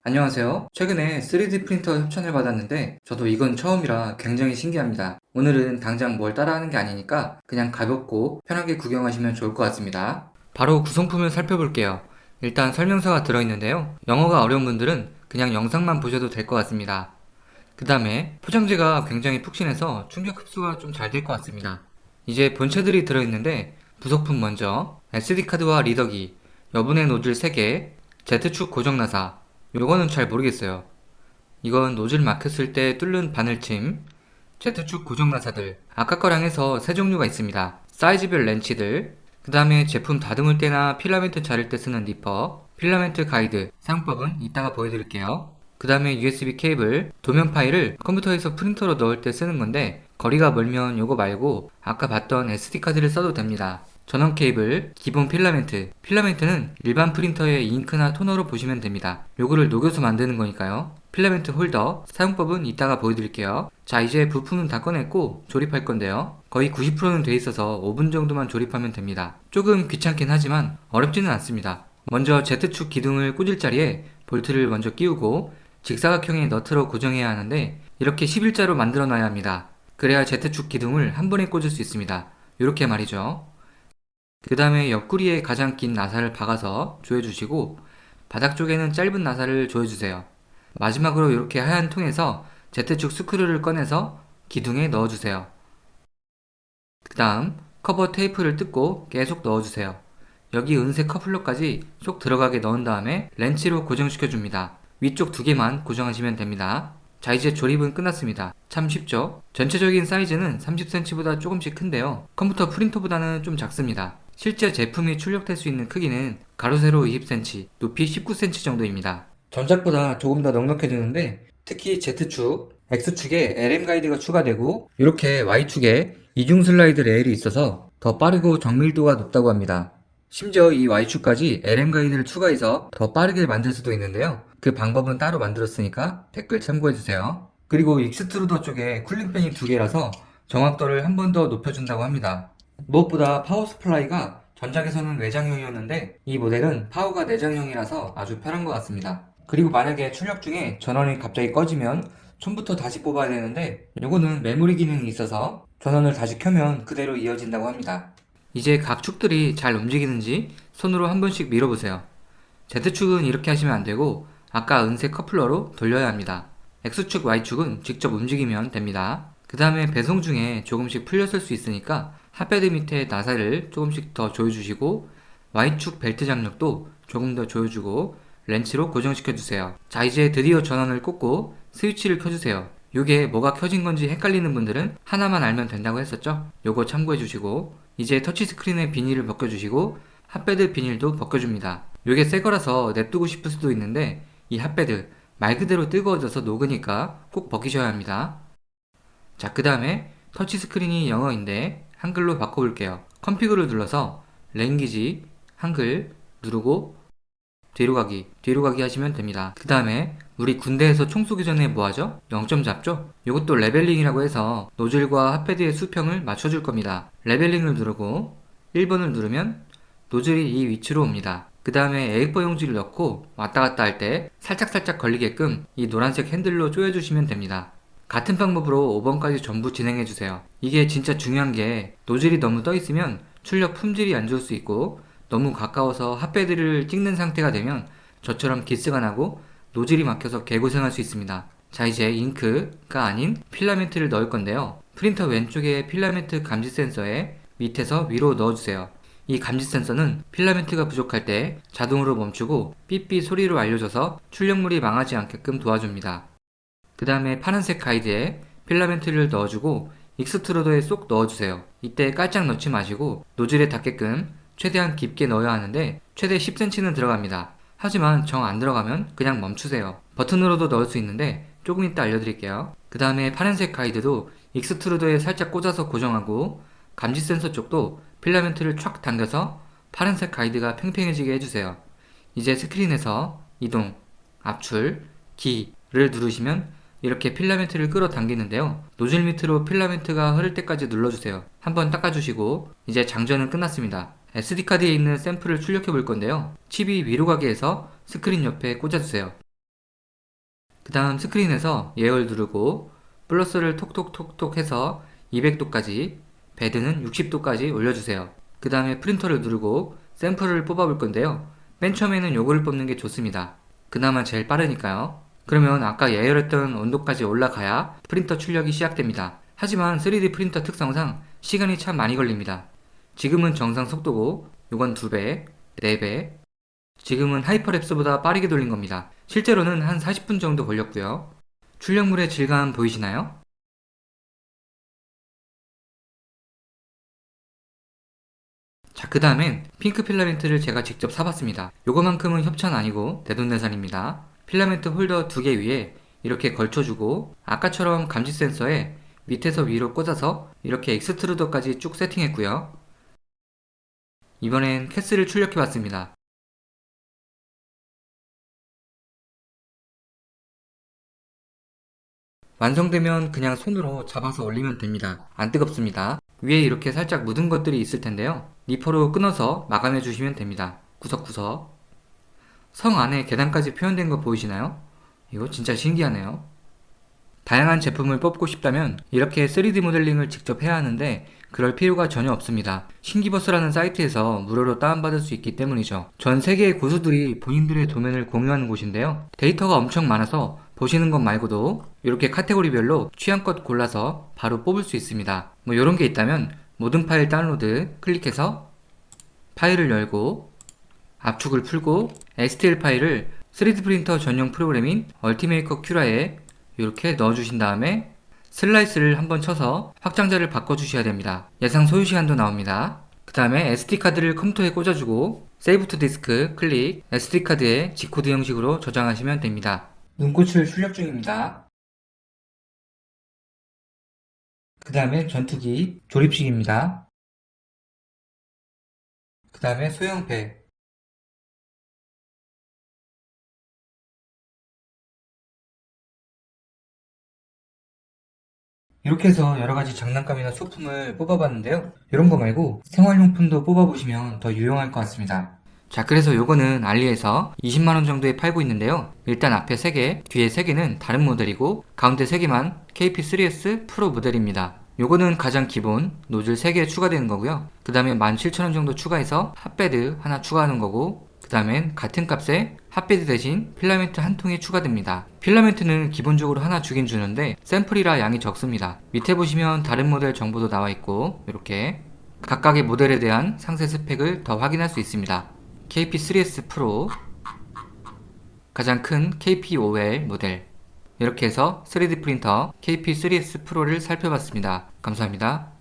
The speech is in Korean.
안녕하세요. 최근에 3D 프린터 협찬을 받았는데 저도 이건 처음이라 굉장히 신기합니다. 오늘은 당장 뭘 따라하는 게 아니니까 그냥 가볍고 편하게 구경하시면 좋을 것 같습니다. 바로 구성품을 살펴볼게요. 일단 설명서가 들어있는데요. 영어가 어려운 분들은 그냥 영상만 보셔도 될 것 같습니다. 그 다음에 포장지가 굉장히 푹신해서 충격 흡수가 좀 잘 될 것 같습니다. 이제 본체들이 들어있는데 부속품 먼저 SD카드와 리더기, 여분의 노즐 3개, Z축 고정 나사. 요거는 잘 모르겠어요. 이건 노즐 막혔을 때 뚫는 바늘침, Z축 고정 나사들, 아까 거랑 해서 세 종류가 있습니다. 사이즈별 렌치들, 그 다음에 제품 다듬을 때나 필라멘트 자를 때 쓰는 니퍼, 필라멘트 가이드, 사용법은 이따가 보여드릴게요. 그 다음에 USB 케이블, 도면 파일을 컴퓨터에서 프린터로 넣을 때 쓰는 건데 거리가 멀면 요거 말고 아까 봤던 SD카드를 써도 됩니다. 전원 케이블, 기본 필라멘트. 필라멘트는 일반 프린터의 잉크나 토너로 보시면 됩니다. 요거를 녹여서 만드는 거니까요. 필라멘트 홀더, 사용법은 이따가 보여드릴게요. 자, 이제 부품은 다 꺼냈고 조립할 건데요. 거의 90%는 돼 있어서 5분 정도만 조립하면 됩니다. 조금 귀찮긴 하지만 어렵지는 않습니다. 먼저 Z축 기둥을 꽂을 자리에 볼트를 먼저 끼우고 직사각형의 너트로 고정해야 하는데 이렇게 11자로 만들어 놔야 합니다. 그래야 Z축 기둥을 한 번에 꽂을 수 있습니다. 이렇게 말이죠. 그 다음에 옆구리에 가장 긴 나사를 박아서 조여주시고 바닥 쪽에는 짧은 나사를 조여주세요. 마지막으로 이렇게 하얀 통에서 Z축 스크류를 꺼내서 기둥에 넣어주세요. 그 다음 커버 테이프를 뜯고 계속 넣어주세요. 여기 은색 커플러까지 쏙 들어가게 넣은 다음에 렌치로 고정시켜줍니다. 위쪽 두 개만 고정하시면 됩니다. 자, 이제 조립은 끝났습니다. 참 쉽죠? 전체적인 사이즈는 30cm보다 조금씩 큰데요. 컴퓨터 프린터보다는 좀 작습니다. 실제 제품이 출력될 수 있는 크기는 가로 세로 20cm, 높이 19cm 정도입니다. 전작보다 조금 더 넉넉해지는데 특히 Z축, X축에 LM 가이드가 추가되고 이렇게 Y축에 이중 슬라이드 레일이 있어서 더 빠르고 정밀도가 높다고 합니다. 심지어 이 Y축까지 LM 가이드를 추가해서 더 빠르게 만들 수도 있는데요. 그 방법은 따로 만들었으니까 댓글 참고해주세요. 그리고 익스트루더 쪽에 쿨링팬이 두 개라서 정확도를 한 번 더 높여준다고 합니다. 무엇보다 파워 스플라이가 전작에서는 외장형이었는데 이 모델은 파워가 내장형이라서 아주 편한 것 같습니다. 그리고 만약에 출력 중에 전원이 갑자기 꺼지면 처음부터 다시 뽑아야 되는데 요거는 메모리 기능이 있어서 전원을 다시 켜면 그대로 이어진다고 합니다. 이제 각 축들이 잘 움직이는지 손으로 한 번씩 밀어보세요. Z축은 이렇게 하시면 안되고 아까 은색 커플러로 돌려야 합니다. X축, Y축은 직접 움직이면 됩니다. 그 다음에 배송 중에 조금씩 풀렸을 수 있으니까 핫패드 밑에 나사를 조금씩 더 조여주시고 Y축 벨트 장력도 조금 더 조여주고 렌치로 고정시켜주세요. 자, 이제 드디어 전원을 꽂고 스위치를 켜주세요. 요게 뭐가 켜진 건지 헷갈리는 분들은 하나만 알면 된다고 했었죠? 요거 참고해주시고 이제 터치스크린의 비닐을 벗겨주시고 핫패드 비닐도 벗겨줍니다. 요게 새거라서 냅두고 싶을 수도 있는데 이 핫패드 말 그대로 뜨거워져서 녹으니까 꼭 벗기셔야 합니다. 자, 그 다음에 터치스크린이 영어인데 한글로 바꿔볼게요. 컴피그를 눌러서 랭귀지 한글 누르고 뒤로 가기 하시면 됩니다. 그 다음에 우리 군대에서 총 쏘기 전에 뭐하죠? 0점 잡죠? 이것도 레벨링이라고 해서 노즐과 핫패드의 수평을 맞춰줄 겁니다. 레벨링을 누르고 1번을 누르면 노즐이 이 위치로 옵니다. 그 다음에 A4 용지를 넣고 왔다 갔다 할 때 살짝살짝 걸리게끔 이 노란색 핸들로 조여주시면 됩니다. 같은 방법으로 5번까지 전부 진행해주세요. 이게 진짜 중요한 게 노즐이 너무 떠있으면 출력 품질이 안 좋을 수 있고 너무 가까워서 핫패드를 찍는 상태가 되면 저처럼 기스가 나고 노즐이 막혀서 개고생할 수 있습니다. 자, 이제 잉크가 아닌 필라멘트를 넣을 건데요. 프린터 왼쪽에 필라멘트 감지 센서에 밑에서 위로 넣어주세요. 이 감지 센서는 필라멘트가 부족할 때 자동으로 멈추고 삐삐 소리로 알려줘서 출력물이 망하지 않게끔 도와줍니다. 그 다음에 파란색 가이드에 필라멘트를 넣어주고 익스트루더에 쏙 넣어주세요. 이때 깔짝 넣지 마시고 노즐에 닿게끔 최대한 깊게 넣어야 하는데 최대 10cm는 들어갑니다. 하지만 정 안 들어가면 그냥 멈추세요. 버튼으로도 넣을 수 있는데 조금 이따 알려드릴게요. 그 다음에 파란색 가이드도 익스트루더에 살짝 꽂아서 고정하고 감지 센서 쪽도 필라멘트를 촥 당겨서 파란색 가이드가 팽팽해지게 해주세요. 이제 스크린에서 이동, 압출, 기를 누르시면 이렇게 필라멘트를 끌어당기는데요. 노즐 밑으로 필라멘트가 흐를 때까지 눌러주세요. 한번 닦아주시고 이제 장전은 끝났습니다. SD카드에 있는 샘플을 출력해 볼 건데요. 칩이 위로 가게 해서 스크린 옆에 꽂아주세요. 그 다음 스크린에서 예열 누르고 플러스를 톡톡톡톡 해서 200도까지, 베드는 60도까지 올려주세요. 그 다음에 프린터를 누르고 샘플을 뽑아볼 건데요. 맨 처음에는 요거를 뽑는 게 좋습니다. 그나마 제일 빠르니까요. 그러면 아까 예열했던 온도까지 올라가야 프린터 출력이 시작됩니다. 하지만 3D 프린터 특성상 시간이 참 많이 걸립니다. 지금은 정상 속도고 요건 2배, 4배, 지금은 하이퍼랩스보다 빠르게 돌린 겁니다. 실제로는 한 40분 정도 걸렸고요. 출력물의 질감 보이시나요? 자, 그 다음엔 핑크 필라멘트를 제가 직접 사봤습니다. 요거만큼은 협찬 아니고 내돈내산입니다. 필라멘트 홀더 2개 위에 이렇게 걸쳐주고 아까처럼 감지 센서에 밑에서 위로 꽂아서 이렇게 익스트루더까지 쭉 세팅했고요. 이번엔 캐스를 출력해봤습니다. 완성되면 그냥 손으로 잡아서 올리면 됩니다. 안 뜨겁습니다. 위에 이렇게 살짝 묻은 것들이 있을 텐데요. 니퍼로 끊어서 마감해 주시면 됩니다. 구석구석. 성 안에 계단까지 표현된 거 보이시나요? 이거 진짜 신기하네요. 다양한 제품을 뽑고 싶다면 이렇게 3D 모델링을 직접 해야 하는데 그럴 필요가 전혀 없습니다. 신기버스라는 사이트에서 무료로 다운받을 수 있기 때문이죠. 전 세계의 고수들이 본인들의 도면을 공유하는 곳인데요. 데이터가 엄청 많아서 보시는 것 말고도 이렇게 카테고리별로 취향껏 골라서 바로 뽑을 수 있습니다. 뭐 이런 게 있다면 모든 파일 다운로드 클릭해서 파일을 열고 압축을 풀고 STL 파일을 3D 프린터 전용 프로그램인 얼티메이커 큐라에 이렇게 넣어주신 다음에 슬라이스를 한번 쳐서 확장자를 바꿔주셔야 됩니다. 예상 소요시간도 나옵니다. 그 다음에 SD카드를 컴퓨터에 꽂아주고 세이브 투 디스크 클릭, SD카드에 G코드 형식으로 저장하시면 됩니다. 눈꽃을 출력 중입니다. 그 다음에 전투기 조립식입니다. 그 다음에 소형패, 이렇게 해서 여러가지 장난감이나 소품을 뽑아봤는데요. 이런 거 말고 생활용품도 뽑아보시면 더 유용할 것 같습니다. 자, 그래서 요거는 알리에서 20만원 정도에 팔고 있는데요. 일단 앞에 3개, 뒤에 3개는 다른 모델이고 가운데 3개만 KP3S 프로 모델입니다. 요거는 가장 기본 노즐 3개 추가되는 거고요. 그 다음에 17,000원 정도 추가해서 핫베드 하나 추가하는 거고, 그 다음엔 같은 값에 핫베드 대신 필라멘트 한 통이 추가됩니다. 필라멘트는 기본적으로 하나 주긴 주는데 샘플이라 양이 적습니다. 밑에 보시면 다른 모델 정보도 나와 있고 이렇게 각각의 모델에 대한 상세 스펙을 더 확인할 수 있습니다. KP3S 프로, 가장 큰 KP5L 모델, 이렇게 해서 3D 프린터 KP3S 프로를 살펴봤습니다. 감사합니다.